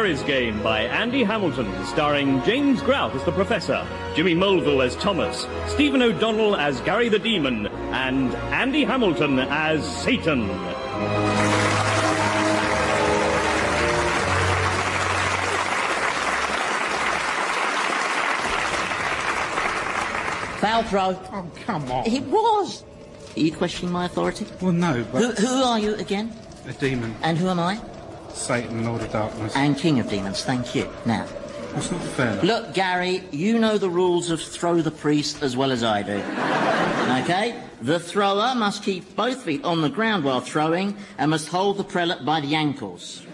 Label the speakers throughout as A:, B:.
A: Gary's Game by Andy Hamilton, starring James Grout as the Professor, Jimmy Mulville as Thomas, Stephen O'Donnell as Gary the Demon, and Andy Hamilton as Satan.
B: Foul throw.
C: Oh, come on.
B: It was. Are you questioning my authority?
C: Well, no, but...
B: Who are you again?
C: A demon.
B: And who am I?
C: Satan, Lord of Darkness.
B: And King of Demons, thank you. Now...
C: That's not fair.
B: Look, Gary, you know the rules of Throw the Priest as well as I do. OK? The thrower must keep both feet on the ground while throwing and must hold the prelate by the ankles.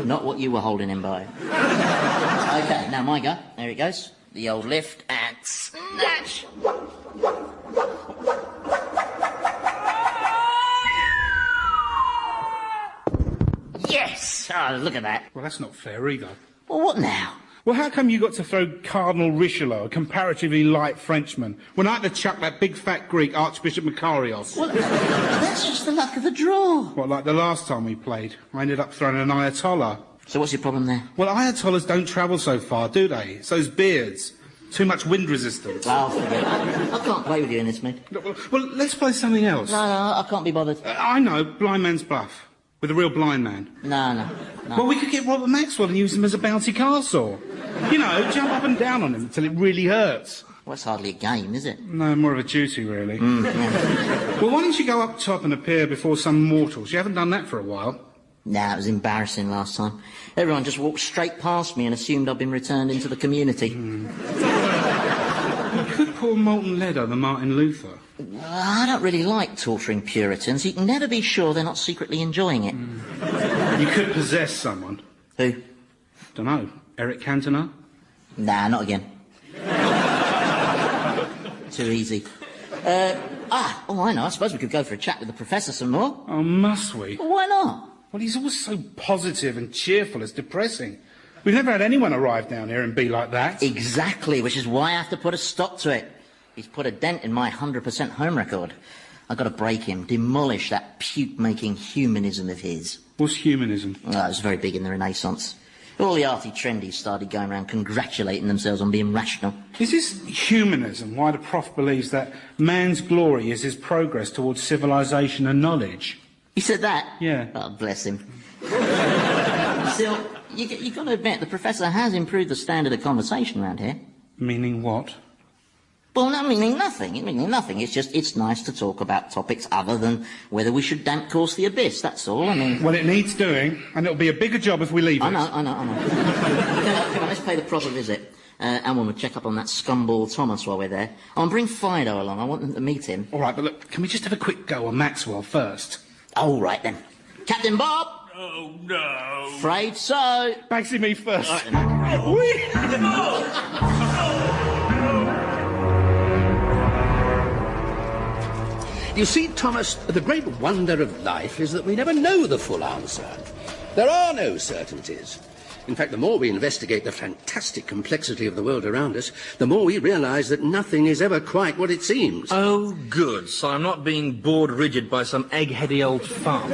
B: Not what you were holding him by. OK, now my go. There it goes. The old lift and snatch. Yes! Oh, look at that.
C: Well, that's not fair either.
B: Well, what now?
C: Well, how come you got to throw Cardinal Richelieu, a comparatively light Frenchman, when I had to chuck that big fat Greek, Archbishop Makarios?
B: Well, that's just the luck of the draw.
C: What, like the last time we played? I ended up throwing an Ayatollah.
B: So what's your problem there?
C: Well, Ayatollahs don't travel so far, do they? It's those beards. Too much wind resistance.
B: Well, forget it. I can't play with you in this mood.
C: Well, let's play something else.
B: No, I can't be bothered.
C: I know, Blind Man's Bluff. With a real blind man.
B: No.
C: Well, we could get Robert Maxwell and use him as a bouncy castle. You know, jump up and down on him until it really hurts.
B: Well, it's hardly a game, is it?
C: No, more of a duty, really.
B: Yeah.
C: Well, why don't you go up top and appear before some mortals? You haven't done that for a while.
B: Nah, it was embarrassing last time. Everyone just walked straight past me and assumed I'd been returned into the community.
C: You could pour molten lead over Martin Luther.
B: I don't really like torturing Puritans. You can never be sure they're not secretly enjoying it.
C: You could possess someone.
B: Who?
C: Dunno. Eric Cantona?
B: Nah, not again. Too easy. I know. I suppose we could go for a chat with the Professor some more.
C: Oh, must we?
B: Well, why not?
C: Well, he's always so positive and cheerful. It's depressing. We've never had anyone arrive down here and be like that.
B: Exactly, which is why I have to put a stop to it. He's put a dent in my 100% home record. I've got to break him, demolish that puke-making humanism of his.
C: What's humanism?
B: Oh, it was very big in the Renaissance. All the arty trendies started going around congratulating themselves on being rational.
C: Is this humanism why the Prof believes that man's glory is his progress towards civilization and knowledge?
B: He said that?
C: Yeah.
B: Oh, bless him. Still, you've got to admit, the Professor has improved the standard of conversation around here.
C: Meaning what?
B: Well, not meaning nothing. It's just, it's nice to talk about topics other than whether we should damp course the abyss, that's all. I mean...
C: Well, it needs doing, and it'll be a bigger job if we leave it.
B: I know. Come on, let's pay the proper visit. And we'll check up on that scumball Thomas while we're there. I'll bring Fido along. I want them to meet him.
C: All right, but look, can we just have a quick go on Maxwell first?
B: All right, then. Captain Bob!
A: Oh, no.
B: Afraid so.
C: Bagsy, me first.
B: All right, then.
D: You see, Thomas, the great wonder of life is that we never know the full answer. There are no certainties. In fact, the more we investigate the fantastic complexity of the world around us, the more we realise that nothing is ever quite what it seems.
E: Oh, good. So I'm not being bored rigid by some egg-heady old fart.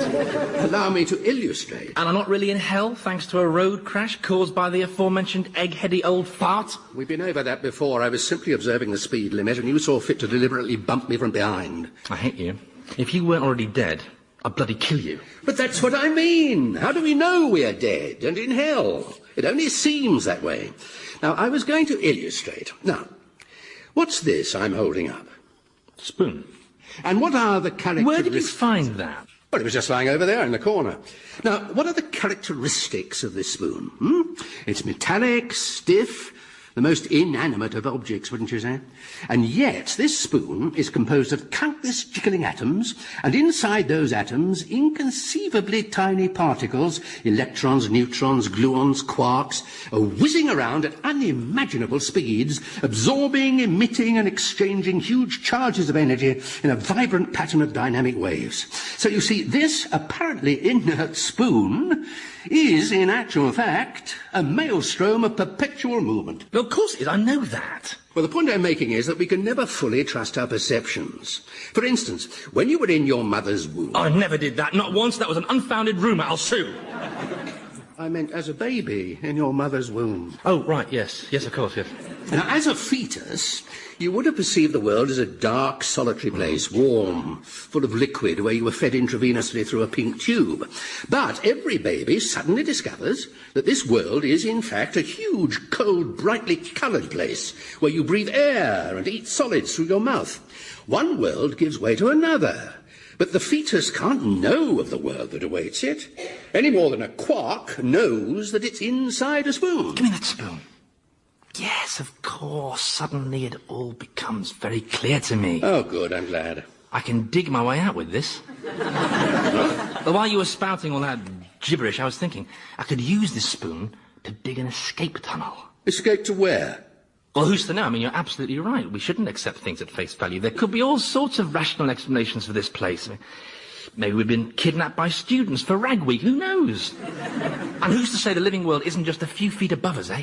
D: Allow me to illustrate.
E: And I'm not really in hell thanks to a road crash caused by the aforementioned egg-heady old fart?
D: We've been over that before. I was simply observing the speed limit and you saw fit to deliberately bump me from behind.
E: I hate you. If you weren't already dead, I'd bloody kill you.
D: But that's what I mean. How do we know we're dead and in hell? It only seems that way. Now, I was going to illustrate. Now, what's this I'm holding up?
E: Spoon.
D: And what are the characteristics...
E: Where did you find that?
D: Well, it was just lying over there in the corner. Now, what are the characteristics of this spoon? It's metallic, stiff, the most inanimate of objects, wouldn't you say? And yet, this spoon is composed of countless jiggling atoms, and inside those atoms, inconceivably tiny particles, electrons, neutrons, gluons, quarks, are whizzing around at unimaginable speeds, absorbing, emitting, and exchanging huge charges of energy in a vibrant pattern of dynamic waves. So you see, this apparently inert spoon is, in actual fact, a maelstrom of perpetual movement.
E: Well, of course it is. I know that.
D: Well, the point I'm making is that we can never fully trust our perceptions. For instance, when you were in your mother's womb...
E: I never did that. Not once. That was an unfounded rumour. I'll sue.
D: I meant as a baby in your mother's womb.
E: Oh, right, yes. Yes, of course, yes.
D: Now, as a fetus, you would have perceived the world as a dark, solitary place, warm, full of liquid, where you were fed intravenously through a pink tube. But every baby suddenly discovers that this world is, in fact, a huge, cold, brightly coloured place, where you breathe air and eat solids through your mouth. One world gives way to another. But the fetus can't know of the world that awaits it, any more than a quark knows that it's inside a spoon.
E: Give me that spoon. Yes, of course. Suddenly it all becomes very clear to me.
D: Oh, good, I'm glad.
E: I can dig my way out with this. While you were spouting all that gibberish, I was thinking I could use this spoon to dig an escape tunnel.
D: Escape to where?
E: Well, who's to know? I mean, you're absolutely right. We shouldn't accept things at face value. There could be all sorts of rational explanations for this place. I mean, maybe we've been kidnapped by students for Rag Week. Who knows? And who's to say the living world isn't just a few feet above us, eh?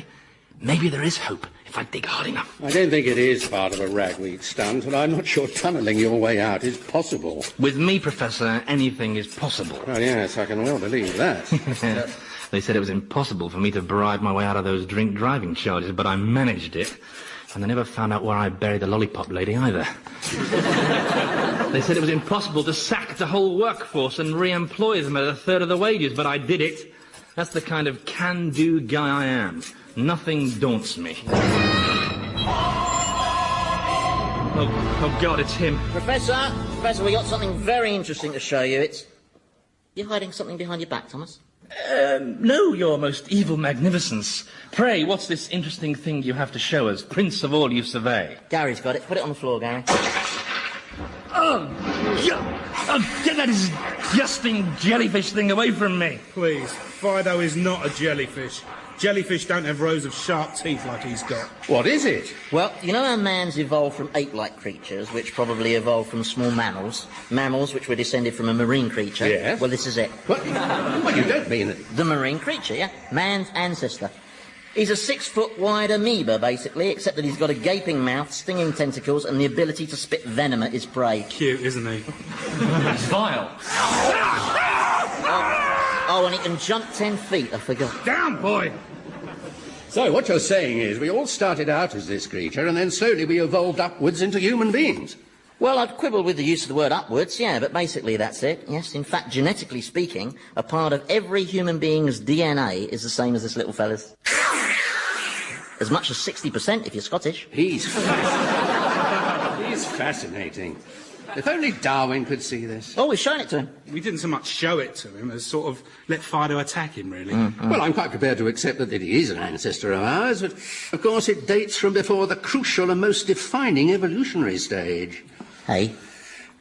E: Maybe there is hope if I dig hard enough.
D: I don't think it is part of a ragweed stunt, and I'm not sure tunnelling your way out is possible.
E: With me, Professor, anything is possible.
D: Oh, yes, I can well believe that.
E: They said it was impossible for me to bribe my way out of those drink driving charges, but I managed it. And they never found out where I buried the lollipop lady either. They said it was impossible to sack the whole workforce and re-employ them at a third of the wages, but I did it. That's the kind of can-do guy I am. Nothing daunts me. Oh God, it's him.
B: Professor, we got something very interesting to show you. You're hiding something behind your back, Thomas?
E: No, your most evil magnificence. Pray, what's this interesting thing you have to show us, prince of all you survey?
B: Gary's got it. Put it on the floor, Gary.
E: Get that disgusting jellyfish thing away from me.
C: Please, Fido is not a jellyfish. Jellyfish don't have rows of sharp teeth like he's got.
D: What is it?
B: Well, you know how man's evolved from ape-like creatures, which probably evolved from small mammals? Mammals which were descended from a marine creature?
D: Yeah.
B: Well, this is it.
D: What? Well, you don't mean it.
B: The marine creature, yeah? Man's ancestor. He's a 6-foot-wide amoeba, basically, except that he's got a gaping mouth, stinging tentacles, and the ability to spit venom at his prey.
C: Cute, isn't he?
E: It's vile.
B: Oh, and he can jump 10 feet, I forgot.
C: Down, boy!
D: So what you're saying is we all started out as this creature, and then slowly we evolved upwards into human beings.
B: Well, I'd quibble with the use of the word upwards, yeah, but basically that's it. Yes, in fact, genetically speaking, a part of every human being's DNA is the same as this little fella's. As much as 60% if you're Scottish.
D: He's fascinating. If only Darwin could see this.
B: Oh, we've shown it to him.
C: We didn't so much show it to him as sort of let Fido attack him, really.
D: Well, I'm quite prepared to accept that it is an ancestor of ours, but of course it dates from before the crucial and most defining evolutionary stage.
B: Hey?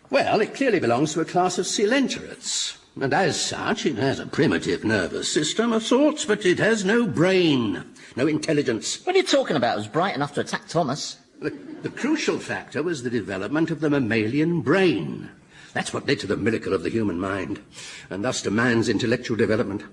D: Well, it clearly belongs to a class of coelenterods, and as such it has a primitive nervous system of sorts, but it has no brain, no intelligence.
B: What are you talking about? It was bright enough to attack Thomas.
D: The crucial factor was the development of the mammalian brain. That's what led to the miracle of the human mind, and thus to man's intellectual development.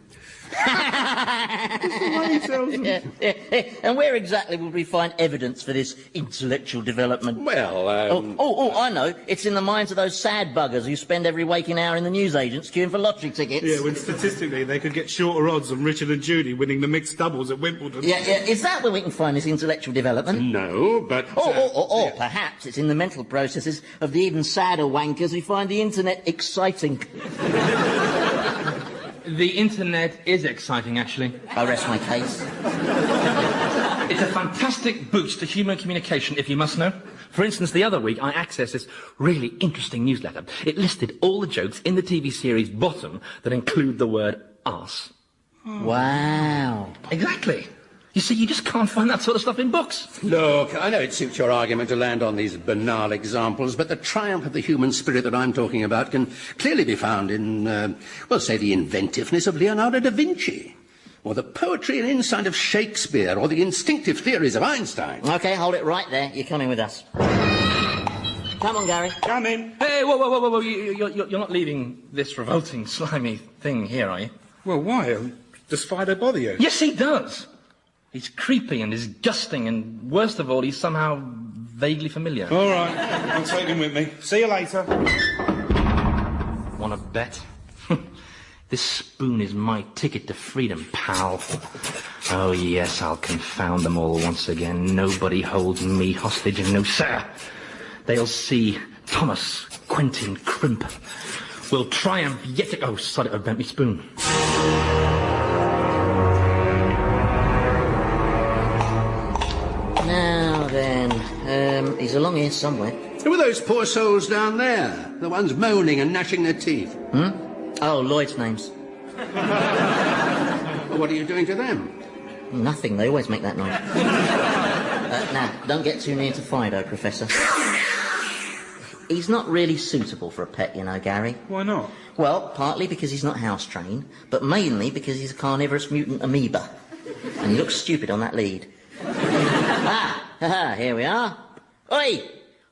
B: And where exactly would we find evidence for this intellectual development?
D: Well,
B: I know. It's in the minds of those sad buggers who spend every waking hour in the newsagents queuing for lottery tickets.
C: Yeah, when statistically they could get shorter odds than Richard and Judy winning the mixed doubles at Wimbledon.
B: Yeah. Is that where we can find this intellectual development?
D: No, but...
B: Or perhaps it's in the mental processes of the even sadder wankers who find the internet exciting.
E: The internet is exciting, actually.
B: I rest my case.
E: It's a fantastic boost to human communication, if you must know. For instance, the other week, I accessed this really interesting newsletter. It listed all the jokes in the TV series Bottom that include the word arse.
B: Wow.
E: Exactly. You see, you just can't find that sort of stuff in books.
D: Look, I know it suits your argument to land on these banal examples, but the triumph of the human spirit that I'm talking about can clearly be found in, say, the inventiveness of Leonardo da Vinci, or the poetry and insight of Shakespeare, or the instinctive theories of Einstein.
B: OK, hold it right there. You're coming with us. Come on, Gary.
C: Come in.
E: Hey, whoa. You're not leaving this revolting, slimy thing here, are you?
C: Well, why? Does Fido bother you?
E: Yes, he does. He's creepy and disgusting, and worst of all, he's somehow vaguely familiar.
C: All right, I'll take him with me. See you later.
E: Want to bet? This spoon is my ticket to freedom, pal. Oh, yes, I'll confound them all once again. Nobody holds me hostage, and no, sir. They'll see Thomas Quentin Crimp will triumph yet... Oh, sorry, I bent me spoon.
B: Now then, he's along here somewhere.
D: Who are those poor souls down there? The ones moaning and gnashing their teeth?
B: Oh, Lloyd's names.
D: Well, what are you doing to them?
B: Nothing, they always make that noise. Now, don't get too near to Fido, Professor. He's not really suitable for a pet, you know, Gary.
C: Why not?
B: Well, partly because he's not house-trained, but mainly because he's a carnivorous mutant amoeba. And he looks stupid on that lead. Here we are. Oi!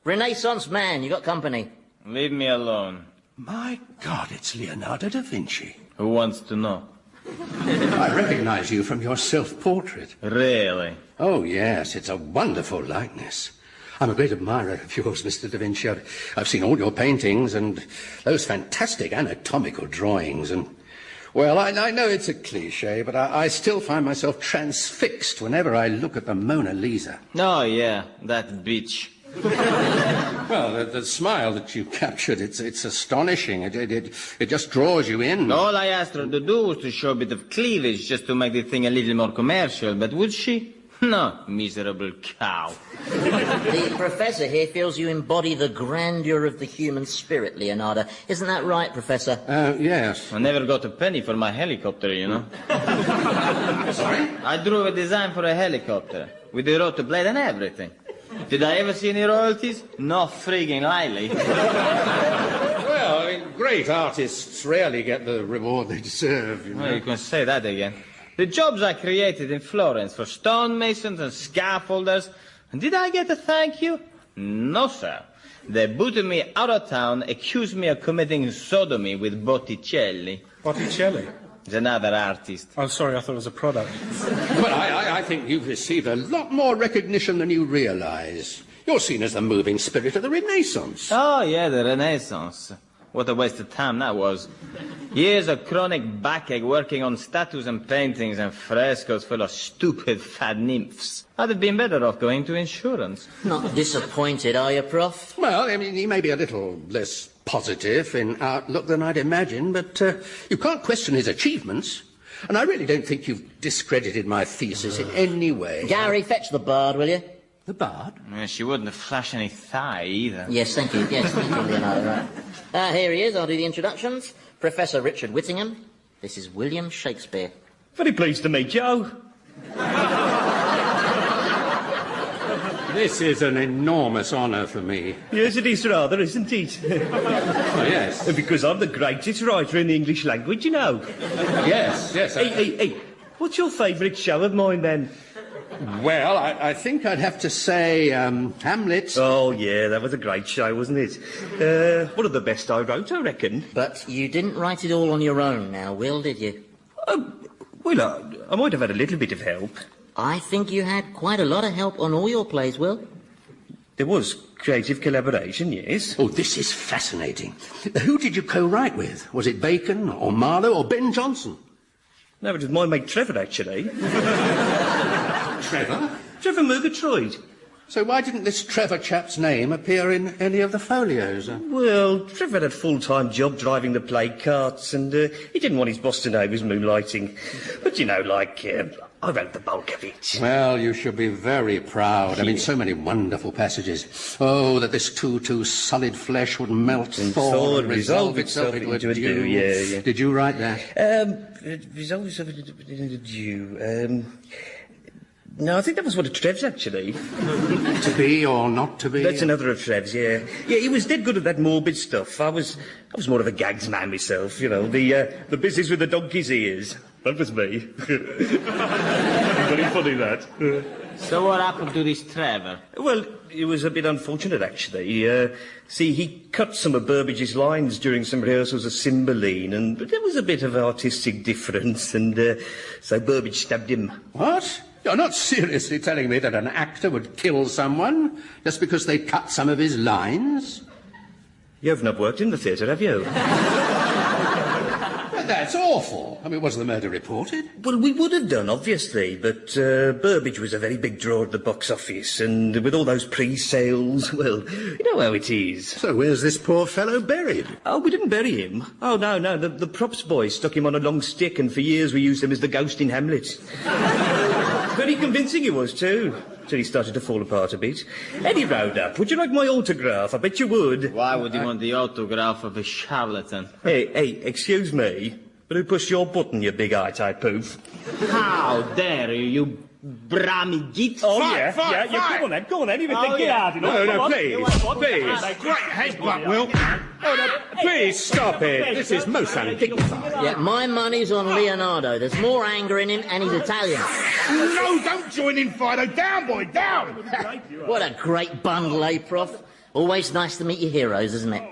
B: Renaissance man, you got company.
F: Leave me alone.
D: My God, it's Leonardo da Vinci.
F: Who wants to know?
D: I recognize you from your self-portrait.
F: Really?
D: Oh, yes, it's a wonderful likeness. I'm a great admirer of yours, Mr. da Vinci. I've seen all your paintings and those fantastic anatomical drawings and... Well, I know it's a cliché, but I still find myself transfixed whenever I look at the Mona Lisa.
F: Oh, yeah, that bitch.
D: Well, the smile that you captured, it's astonishing. It just draws you in.
F: All I asked her to do was to show a bit of cleavage just to make the thing a little more commercial, but would she? No, miserable cow.
B: The Professor here feels you embody the grandeur of the human spirit, Leonardo. Isn't that right, Professor?
D: Yes.
F: I never got a penny for my helicopter, you know.
D: Sorry?
F: I drew a design for a helicopter, with the rotor blade and everything. Did I ever see any royalties? No frigging likely.
D: Well, I mean, great artists rarely get the reward they deserve, you know.
F: Well, you can say that again. The jobs I created in Florence for stonemasons and scaffolders, and did I get a thank you? No, sir. They booted me out of town, accused me of committing sodomy with Botticelli.
C: Botticelli?
F: He's another artist.
C: Oh, sorry, I thought it was a product.
D: Well, I think you've received a lot more recognition than you realize. You're seen as the moving spirit of the Renaissance.
F: Oh, yeah, the Renaissance. What a waste of time that was. Years of chronic backache working on statues and paintings and frescoes full of stupid fat nymphs. I'd have been better off going to insurance.
B: Not disappointed, are you, Prof?
D: Well, I mean, he may be a little less positive in outlook than I'd imagined, but you can't question his achievements. And I really don't think you've discredited my thesis in any way.
B: Gary, fetch the bard, will you?
D: The bard?
F: She wouldn't have flashed any thigh either.
B: Yes, thank you. Yes, thank you, Leonardo. Right. Here he is. I'll do the introductions. Professor Richard Whittingham. This is William Shakespeare.
A: Very pleased to meet you.
D: This is an enormous honour for me.
A: Yes, it is rather, isn't it?
D: Oh, yes.
A: Because I'm the greatest writer in the English language, you know.
D: Yes.
A: Hey, what's your favourite show of mine, then?
D: Well, I think I'd have to say Hamlet.
A: Oh, yeah, that was a great show, wasn't it? One of the best I wrote, I reckon.
B: But you didn't write it all on your own now, Will, did you?
A: Well, I might have had a little bit of help.
B: I think you had quite a lot of help on all your plays, Will.
A: There was creative collaboration, yes.
D: Oh, this is fascinating. Who did you co-write with? Was it Bacon or Marlowe or Ben Jonson?
A: No, it was my mate Trevor, actually.
D: Trevor?
A: Trevor Murgatroyd.
D: So why didn't this Trevor chap's name appear in any of the folios?
A: Well, Trevor had a full-time job driving the plague carts, and he didn't want his boss to know he was moonlighting. But, you know, I wrote the bulk of it.
D: Well, you should be very proud. I mean, so many wonderful passages. Oh, that this too solid flesh would melt and thaw and resolve itself into a dew.
A: Yeah.
D: Did you write that?
A: Resolve itself into a dew. No, I think that was one of Trev's, actually.
D: To be or not to be?
A: That's another of Trev's, yeah. Yeah, he was dead good at that morbid stuff. I was more of a gags man myself, you know. The business with the donkey's ears. That was me. Very funny, that.
F: So what happened to this Trevor?
A: Well, it was a bit unfortunate, actually. See, he cut some of Burbage's lines during some rehearsals of Cymbeline, but there was a bit of artistic difference, and so Burbage stabbed him.
D: What? You're not seriously telling me that an actor would kill someone just because they cut some of his lines?
A: You haven't worked in the theatre, have you?
D: That's awful. I mean, was the murder reported?
A: Well, we would have done, obviously, but Burbage was a very big draw at the box office, and with all those pre-sales, well, you know how it is.
D: So where's this poor fellow buried?
A: Oh, we didn't bury him. Oh, no, the props boy stuck him on a long stick, and for years we used him as the ghost in Hamlet. Very convincing he was, too, till he started to fall apart a bit. Eddie rode up. Would you like my autograph? I bet you would.
F: Why would you want the autograph of a charlatan?
A: Hey, excuse me, but who pushed your button, you big eye-type poof?
F: How dare you brammy git?
A: Oh,
C: Fight, fight.
A: Go on then, even
F: Oh,
A: get
F: yeah.
A: out.
D: No, please.
C: Great headbutt, Will.
D: Oh, no, please stop it. This is most undignified.
B: Yeah, my money's on Leonardo. There's more anger in him, and he's Italian.
C: No, don't join in, Fido. Down, boy, down.
B: What a great bundle, eh, Prof? Always nice to meet your heroes, isn't it?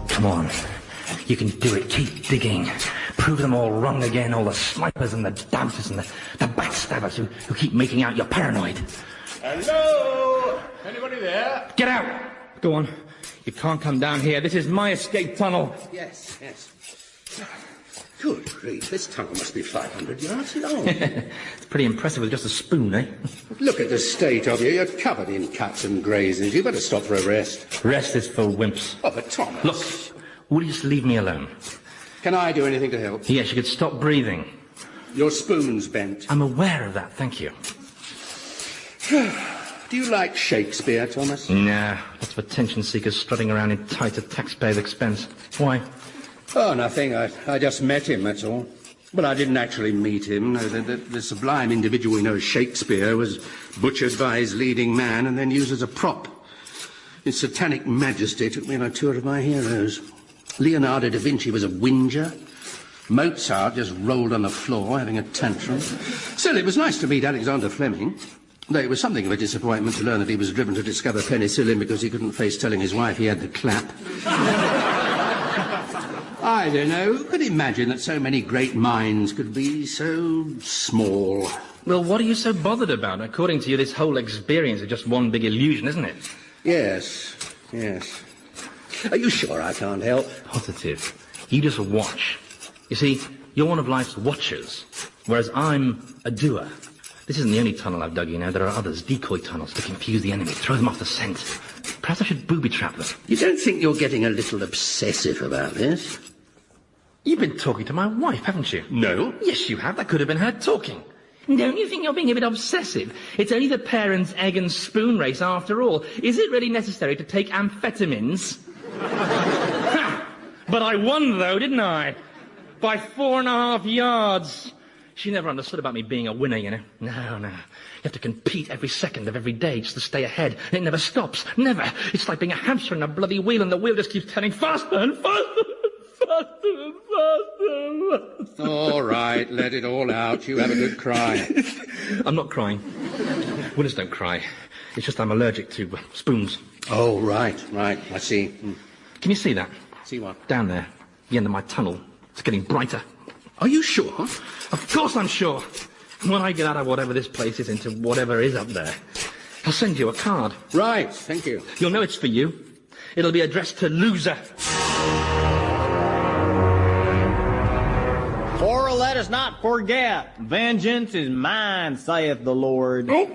E: Come on. You can do it. Keep digging. Prove them all wrong again, all the snipers and the doubters and the backstabbers who keep making out you're paranoid.
D: Hello? Anybody there?
E: Get out! Go on. You can't come down here. This is my escape tunnel.
D: Yes. Good grief, this tunnel must be 500 yards long.
E: It's pretty impressive with just a spoon, eh?
D: Look at the state of you. You're covered in cuts and grazes. You better stop for a rest.
E: Rest is for wimps.
D: Oh, but Thomas...
E: Look, will you just leave me alone?
D: Can I do anything to help?
E: Yes, you could stop breathing.
D: Your spoon's bent.
E: I'm aware of that, thank you.
D: Do you like Shakespeare, Thomas?
E: Nah, that's for attention seekers strutting around in tight at taxpayers' expense. Why?
D: Oh, nothing. I just met him, that's all. But I didn't actually meet him. No, the sublime individual we know as Shakespeare was butchered by his leading man and then used as a prop. His satanic majesty took me on a tour of my heroes. Leonardo da Vinci was a whinger. Mozart just rolled on the floor having a tantrum. Still, it was nice to meet Alexander Fleming. Though it was something of a disappointment to learn that he was driven to discover penicillin because he couldn't face telling his wife he had the clap. I don't know. Who could imagine that so many great minds could be so small?
E: Well, what are you so bothered about? According to you, this whole experience is just one big illusion, isn't it?
D: Yes. Are you sure I can't help?
E: Positive. You just watch. You see, you're one of life's watchers, whereas I'm a doer. This isn't the only tunnel I've dug, you know. There are others, decoy tunnels, to confuse the enemy, throw them off the scent. Perhaps I should booby-trap them.
D: You don't think you're getting a little obsessive about this?
E: You've been talking to my wife, haven't you?
D: No.
E: Yes, you have. That could have been her talking. Don't you think you're being a bit obsessive? It's only the parents' egg and spoon race after all. Is it really necessary to take amphetamines? But I won, though, didn't I? By 4.5 yards. She never understood about me being a winner, you know. No. You have to compete every second of every day just to stay ahead. And it never stops. Never. It's like being a hamster in a bloody wheel, and the wheel just keeps turning faster and faster.
D: All right, let it all out. You have a good cry.
E: I'm not crying. Winners don't cry. It's just I'm allergic to spoons.
D: Oh, right. I see.
E: Can you see that?
D: See what?
E: Down there, the end of my tunnel. It's getting brighter.
D: Are you sure?
E: Of course I'm sure. When I get out of whatever this place is into whatever is up there, I'll send you a card.
D: Right, thank you.
E: You'll know it's for you. It'll be addressed to Loser.
F: For let us not forget, vengeance is mine, saith the Lord.
C: Oh,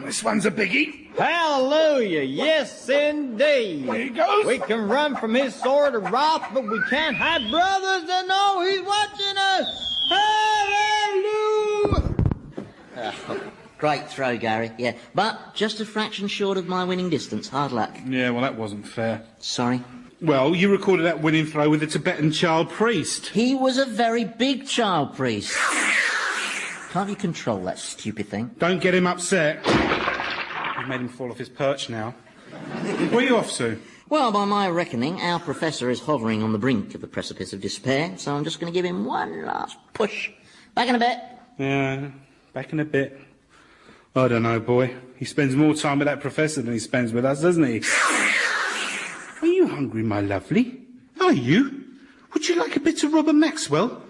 C: this one's a biggie.
F: Hallelujah, yes indeed.
C: There he goes.
F: We can run from his sword of wrath, but we can't hide brothers that know he's watching us. Hallelujah.
B: Great throw, Gary. Yeah, but just a fraction short of my winning distance. Hard luck.
C: Yeah, well, that wasn't fair.
B: Sorry.
C: Well, you recorded that winning throw with the Tibetan child priest.
B: He was a very big child priest. Can't you control that stupid thing?
C: Don't get him upset. You've made him fall off his perch now. Where are you off to?
B: Well, by my reckoning, our professor is hovering on the brink of the precipice of despair, so I'm just going to give him one last push. Back in a bit.
C: Yeah, back in a bit. I don't know, boy. He spends more time with that professor than he spends with us, doesn't he? Are you hungry, my lovely? Are you? Would you like a bit of Robert Maxwell?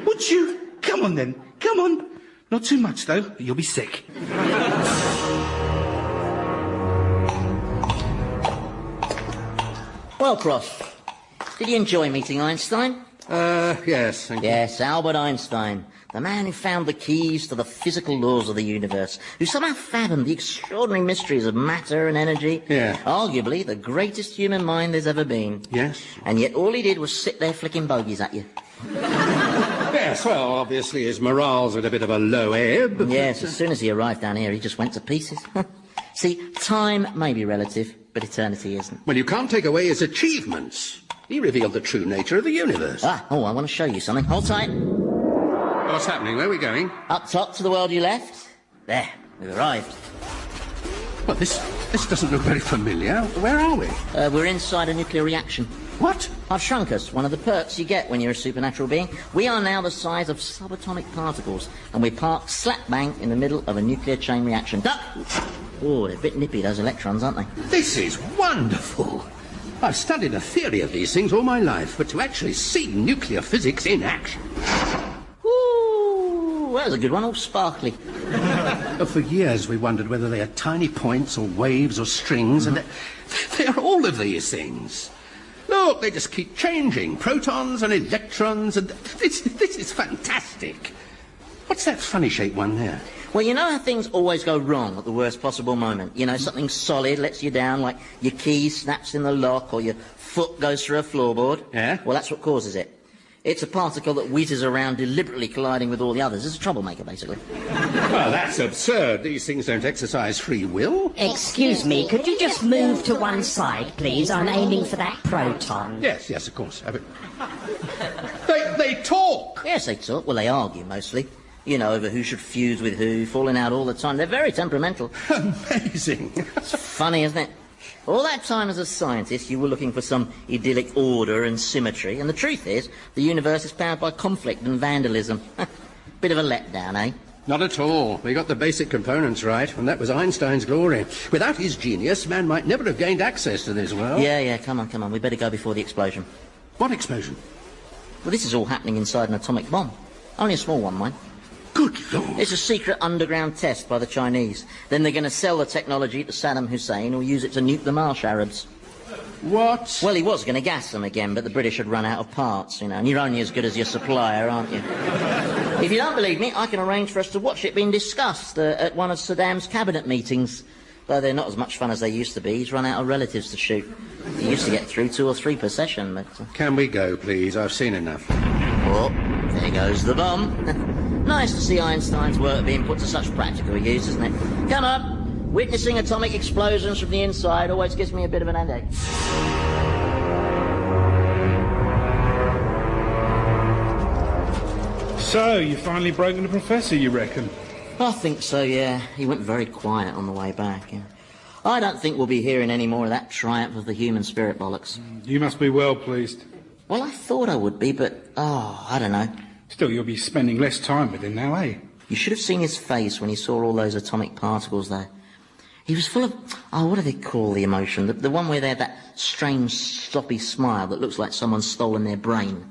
C: Would you? Come on, then. Come on. Not too much, though. You'll be sick.
B: Well, Cross, did you enjoy meeting Einstein?
D: Yes, thank you.
B: Yes, Albert Einstein, the man who found the keys to the physical laws of the universe, who somehow fathomed the extraordinary mysteries of matter and energy.
D: Yeah.
B: Arguably the greatest human mind there's ever been.
D: Yes.
B: And yet all he did was sit there flicking bogies at you.
D: Yes, well, obviously his morale's at a bit of a low ebb.
B: Yes, as soon as he arrived down here, he just went to pieces. See, time may be relative, but eternity isn't.
D: Well, you can't take away his achievements. He revealed the true nature of the universe.
B: I want to show you something. Hold tight.
D: What's happening? Where are we going?
B: Up top to the world you left. There, we've arrived.
D: Well, this doesn't look very familiar. Where are we?
B: We're inside a nuclear reaction.
D: What?
B: I've shrunk us, one of the perks you get when you're a supernatural being. We are now the size of subatomic particles, and we're parked slap bang in the middle of a nuclear chain reaction. Duck! Oh, they're a bit nippy, those electrons, aren't they?
D: This is wonderful. I've studied the theory of these things all my life, but to actually see nuclear physics in action.
B: Ooh, that was a good one, all sparkly.
D: For years we wondered whether they are tiny points or waves or strings, and they are all of these things. Look, they just keep changing. Protons and electrons, and this is fantastic. What's that funny-shaped one there?
B: Well, you know how things always go wrong at the worst possible moment? You know, something solid lets you down, like your key snaps in the lock or your foot goes through a floorboard?
D: Yeah?
B: Well, that's what causes it. It's a particle that whizzes around deliberately colliding with all the others. It's a troublemaker, basically.
D: Well, that's absurd. These things don't exercise free will.
G: Excuse me, could you just move to one side, please? I'm aiming for that proton.
D: Yes, of course. They talk!
B: Yes, they talk. Well, they argue, mostly. You know, over who should fuse with who, falling out all the time. They're very temperamental.
D: Amazing.
B: It's funny, isn't it? All that time as a scientist, you were looking for some idyllic order and symmetry, and the truth is, the universe is powered by conflict and vandalism. Bit of a letdown, eh?
D: Not at all. We got the basic components right, and that was Einstein's glory. Without his genius, man might never have gained access to this world.
B: Yeah, come on. We better go before the explosion.
D: What explosion?
B: Well, this is all happening inside an atomic bomb. Only a small one, mind.
D: Good Lord.
B: It's a secret underground test by the Chinese. Then they're going to sell the technology to Saddam Hussein or use it to nuke the Marsh Arabs.
D: What?
B: Well, he was going to gas them again, but the British had run out of parts, you know, and you're only as good as your supplier, aren't you? If you don't believe me, I can arrange for us to watch it being discussed at one of Saddam's cabinet meetings. Though they're not as much fun as they used to be. He's run out of relatives to shoot. He used to get through 2 or 3 per session, but...
D: Can we go, please? I've seen enough.
B: Oh, there goes the bomb. Nice to see Einstein's work being put to such practical use, isn't it? Come on. Witnessing atomic explosions from the inside always gives me a bit of an headache.
C: So, you finally broken the professor, you reckon?
B: I think so, yeah. He went very quiet on the way back. Yeah. I don't think we'll be hearing any more of that triumph of the human spirit bollocks.
C: You must be well pleased.
B: Well, I thought I would be, but, I don't know.
C: Still, you'll be spending less time with him now, eh?
B: You should have seen his face when he saw all those atomic particles there. He was full of, what do they call the emotion? The one where they have that strange, sloppy smile that looks like someone's stolen their brain.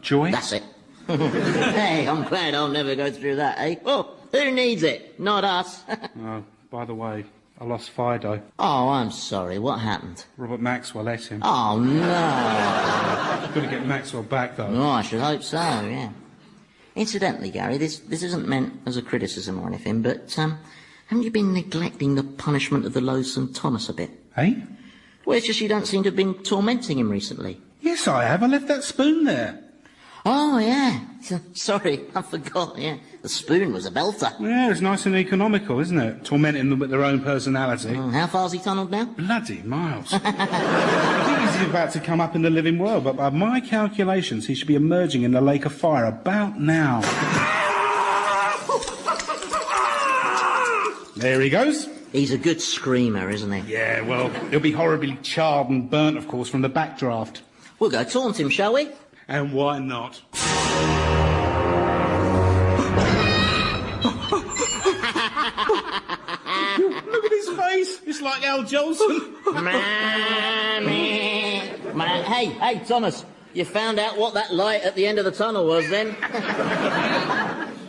C: Joy?
B: That's it. Hey, I'm glad I'll never go through that, eh? Oh, who needs it? Not us.
C: By the way, I lost Fido.
B: Oh, I'm sorry. What happened?
C: Robert Maxwell ate him.
B: Oh, no.
C: Got to get Maxwell back, though.
B: No, I should hope so, yeah. Incidentally, Gary, this isn't meant as a criticism or anything, but, haven't you been neglecting the punishment of the loathsome Thomas a bit?
C: Eh?
B: Well, it's just you don't seem to have been tormenting him recently.
C: Yes, I have. I left that spoon there.
B: Oh, yeah. Sorry, I forgot, yeah. The spoon was a belter.
C: Yeah, it's nice and economical, isn't it? Tormenting them with their own personality.
B: How far's he tunnelled now?
C: Bloody miles. I think he's about to come up in the living world, but by my calculations, he should be emerging in the lake of fire about now. There he goes.
B: He's a good screamer, isn't he?
C: Yeah, well, he'll be horribly charred and burnt, of course, from the backdraft.
B: We'll go taunt him, shall we?
C: And why not? Look at his face. It's like Al Jolson.
B: Hey, Thomas, you found out what that light at the end of the tunnel was then?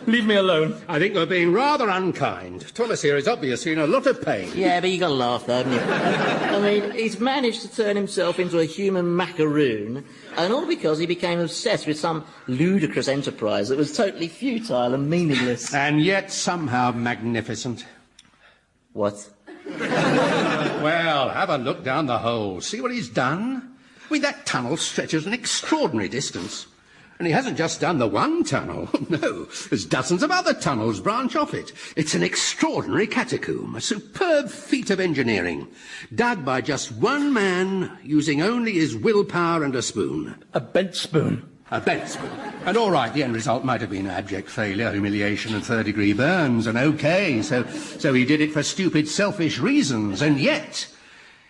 F: Leave me alone.
D: I think you're being rather unkind. Thomas here is obviously in a lot of pain.
B: Yeah, but you got to laugh, though, haven't you? I mean, he's managed to turn himself into a human macaroon, and all because he became obsessed with some ludicrous enterprise that was totally futile and meaningless.
D: And yet somehow magnificent.
B: What?
D: Well, have a look down the hole. See what he's done? I mean, that tunnel stretches an extraordinary distance. And he hasn't just done the one tunnel. No, there's dozens of other tunnels branch off it. It's an extraordinary catacomb, a superb feat of engineering, dug by just one man, using only his willpower and a spoon.
F: A bent spoon.
D: A bent spoon. And all right, the end result might have been abject failure, humiliation and third-degree burns, and okay, so he did it for stupid, selfish reasons, and yet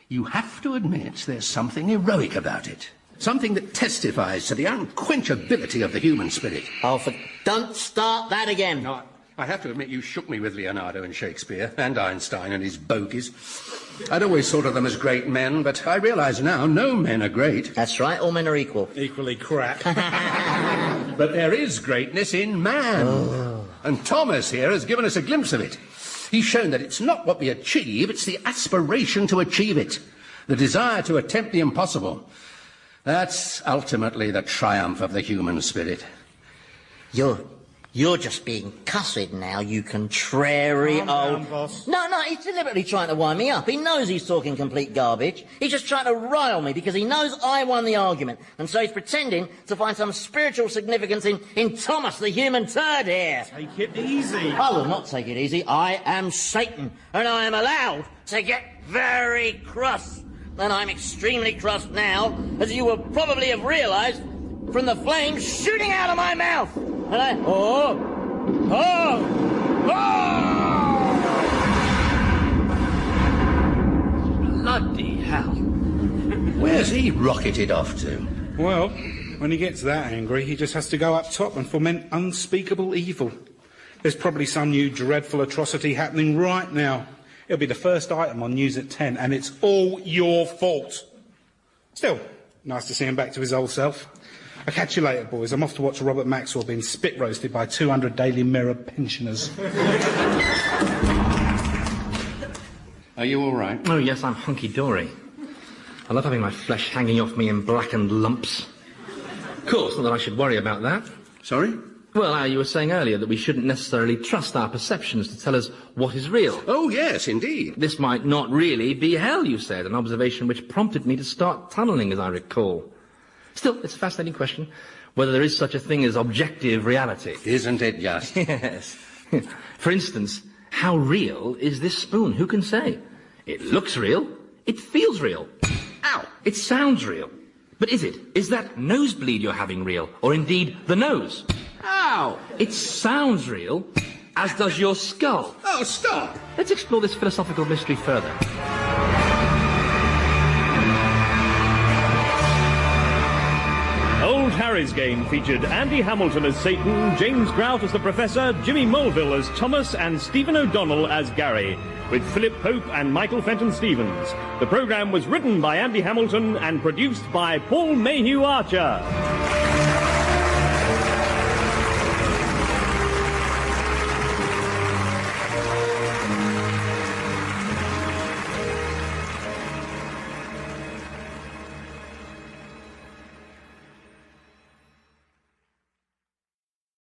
D: you have to admit there's something heroic about it. Something that testifies to the unquenchability of the human spirit.
B: Don't start that again.
D: No, I have to admit you shook me with Leonardo and Shakespeare, and Einstein and his bogies. I'd always thought of them as great men, but I realise now no men are great.
B: That's right, all men are equal.
C: Equally crap.
D: But there is greatness in man. Oh. And Thomas here has given us a glimpse of it. He's shown that it's not what we achieve, it's the aspiration to achieve it. The desire to attempt the impossible. That's ultimately the triumph of the human spirit.
B: You're just being cussed now, you contrary old...
C: boss.
B: No, he's deliberately trying to wind me up. He knows he's talking complete garbage. He's just trying to rile me because he knows I won the argument. And so he's pretending to find some spiritual significance in Thomas, the human turd here.
C: Take it easy.
B: I will not take it easy. I am Satan, and I am allowed to get very cross. And I'm extremely cross now, as you will probably have realised from the flames shooting out of my mouth. And I...
E: Bloody hell.
D: Where's he rocketed off to?
C: Well, when he gets that angry, he just has to go up top and foment unspeakable evil. There's probably some new dreadful atrocity happening right now. It'll be the first item on News at 10, and it's all your fault. Still, nice to see him back to his old self. I'll catch you later, boys. I'm off to watch Robert Maxwell being spit roasted by 200 Daily Mirror pensioners.
D: Are you all right?
E: Oh, yes, I'm hunky-dory. I love having my flesh hanging off me in blackened lumps. Of course, not that I should worry about that.
D: Sorry?
E: Well, you were saying earlier that we shouldn't necessarily trust our perceptions to tell us what is real.
D: Oh, yes, indeed.
E: This might not really be hell, you said, an observation which prompted me to start tunnelling, as I recall. Still, it's a fascinating question, whether there is such a thing as objective reality.
D: Isn't it just?
E: Yes. For instance, how real is this spoon? Who can say? It looks real. It feels real. Ow! It sounds real. But is it? Is that nosebleed you're having real? Or indeed the nose?
D: Ow!
E: It sounds real, as does your skull.
D: Oh, stop!
E: Let's explore this philosophical mystery further.
H: Old Harry's Game featured Andy Hamilton as Satan, James Grout as the Professor, Jimmy Mulville as Thomas, and Stephen O'Donnell as Gary, with Philip Pope and Michael Fenton Stevens. The programme was written by Andy Hamilton and produced by Paul Mayhew Archer.